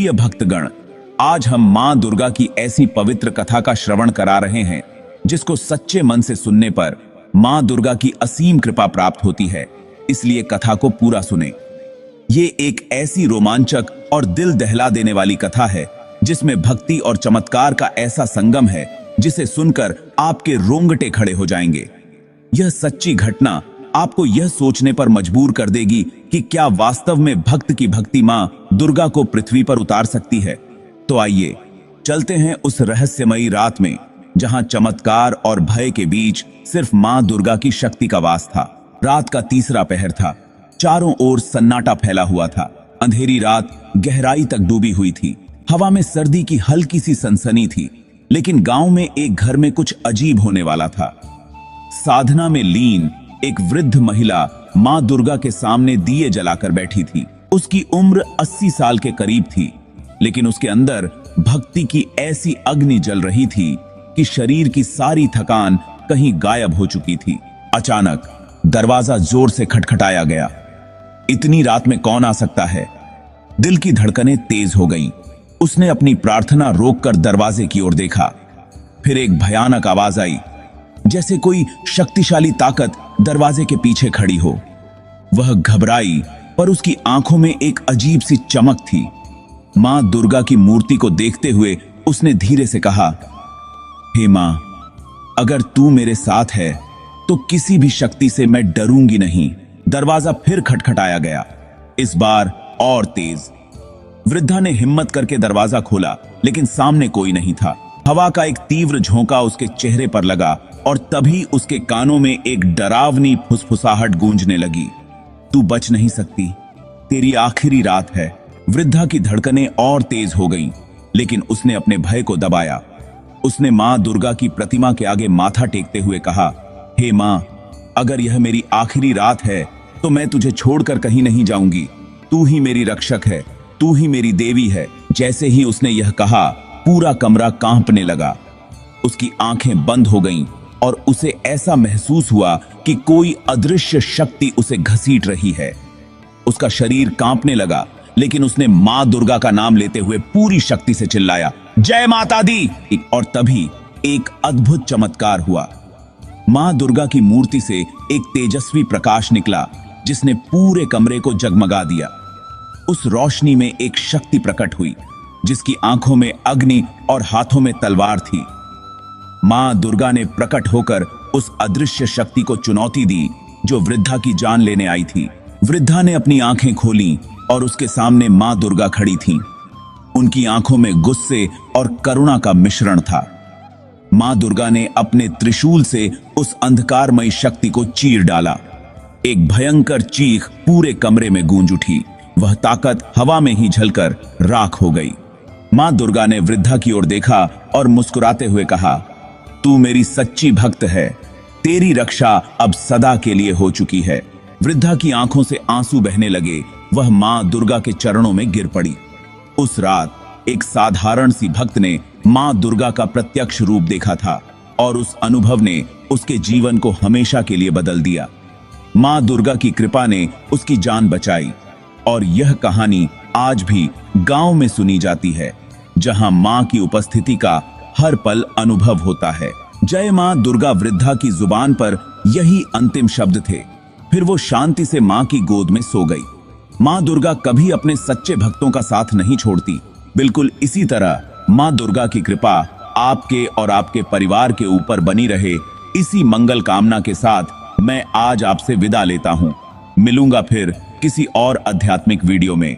प्रिय भक्तगण, आज हम मां दुर्गा की ऐसी पवित्र कथा का श्रवण करा रहे हैं जिसको सच्चे मन से सुनने पर मां दुर्गा की असीम कृपा प्राप्त होती है। इसलिए कथा को पूरा सुने। ये एक ऐसी रोमांचक और दिल दहला देने वाली कथा है जिसमें भक्ति और चमत्कार का ऐसा संगम है जिसे सुनकर आपके रोंगटे खड़े हो जाएंगे। यह सच्ची घटना आपको यह सोचने पर मजबूर कर देगी कि क्या वास्तव में भक्त की भक्ति मां दुर्गा को पृथ्वी पर उतार सकती है। तो आइए चलते हैं उस रहस्यमयी रात में जहां चमत्कार और भय के बीच सिर्फ मां दुर्गा की शक्ति का वास था। रात का तीसरा पहर था। चारों ओर सन्नाटा फैला हुआ था। अंधेरी रात गहराई तक डूबी हुई थी। हवा में सर्दी की हल्की सी सनसनी थी, लेकिन गांव में एक घर में कुछ अजीब होने वाला था। साधना में लीन एक वृद्ध महिला मां दुर्गा के सामने दिए जलाकर बैठी थी। उसकी उम्र 80 साल के करीब थी, लेकिन उसके अंदर भक्ति की ऐसी अग्नि जल रही थी कि शरीर की सारी थकान कहीं गायब हो चुकी थी। अचानक दरवाजा जोर से खटखटाया गया। इतनी रात में कौन आ सकता है? दिल की धड़कनें तेज हो गईं। उसने अपनी प्रार्थना रोककर दरवाजे की ओर देखा। फिर एक भयानक आवाज आई, जैसे कोई शक्तिशाली ताकत दरवाजे के पीछे खड़ी हो। वह घबराई, पर उसकी आंखों में एक अजीब सी चमक थी। मां दुर्गा की मूर्ति को देखते हुए उसने धीरे से कहा, हे मां, अगर तू मेरे साथ है तो किसी भी शक्ति से मैं डरूंगी नहीं। दरवाजा फिर खटखटाया गया, इस बार और तेज। वृद्धा ने हिम्मत करके दरवाजा खोला, लेकिन सामने कोई नहीं था। हवा का एक तीव्र झोंका उसके चेहरे पर लगा और तभी उसके कानों में एक डरावनी फुसफुसाहट गूंजने लगी, तू बच नहीं सकती, तेरी आखिरी रात है। वृद्धा की धड़कनें और तेज हो गईं, लेकिन उसने अपने भय को दबाया। उसने मां दुर्गा की प्रतिमा के आगे माथा टेकते हुए कहा, हे मां, अगर यह मेरी आखिरी रात है तो मैं तुझे छोड़कर कहीं नहीं जाऊंगी। तू ही मेरी रक्षक है, तू ही मेरी देवी है। जैसे ही उसने यह कहा, पूरा कमरा कांपने लगा। उसकी आंखें बंद हो गईं और उसे ऐसा महसूस हुआ कि कोई अदृश्य शक्ति उसे घसीट रही है। उसका शरीर कांपने लगा, लेकिन उसने मां दुर्गा का नाम लेते हुए पूरी शक्ति से चिल्लाया, जय माता दी। और तभी एक अद्भुत चमत्कार हुआ। मां दुर्गा की मूर्ति से एक तेजस्वी प्रकाश निकला जिसने पूरे कमरे को जगमगा दिया। उस रोशनी में एक शक्ति प्रकट हुई जिसकी आंखों में अग्नि और हाथों में तलवार थी। मां दुर्गा ने प्रकट होकर उस अदृश्य शक्ति को चुनौती दी जो वृद्धा की जान लेने आई थी। वृद्धा ने अपनी आंखें खोली और उसके सामने मां दुर्गा खड़ी थीं। उनकी आंखों में गुस्से और करुणा का मिश्रण था। मां दुर्गा ने अपने त्रिशूल से उस अंधकारमयी शक्ति को चीर डाला। एक भयंकर चीख पूरे कमरे में गूंज उठी। वह ताकत हवा में ही झलकर राख हो गई। मां दुर्गा ने वृद्धा की ओर देखा और मुस्कुराते हुए कहा, तू मेरी सच्ची भक्त है, तेरी रक्षा अब सदा के लिए हो चुकी है। वृद्धा की आंखों से आंसू बहने लगे। वह मां दुर्गा के चरणों में गिर पड़ी। उस रात एक साधारण सी भक्त ने मां दुर्गा का प्रत्यक्ष रूप देखा था और उस अनुभव ने उसके जीवन को हमेशा के लिए बदल दिया। मां दुर्गा की कृपा ने उसकी जान बचाई और यह कहानी आज भी गांव में सुनी जाती है, जहां मां की उपस्थिति का हर पल अनुभव होता है। जय मां दुर्गा वृद्धा की जुबान पर यही अंतिम शब्द थे। फिर वो शांति से मां की गोद में सो गई। मां दुर्गा कभी अपने सच्चे भक्तों का साथ नहीं छोड़ती। बिल्कुल इसी तरह मां दुर्गा की कृपा आपके और आपके परिवार के ऊपर बनी रहे। इसी मंगल कामना के साथ मैं आज आपसे विदा लेता हूं। मिलूंगा फिर किसी और आध्यात्मिक वीडियो में।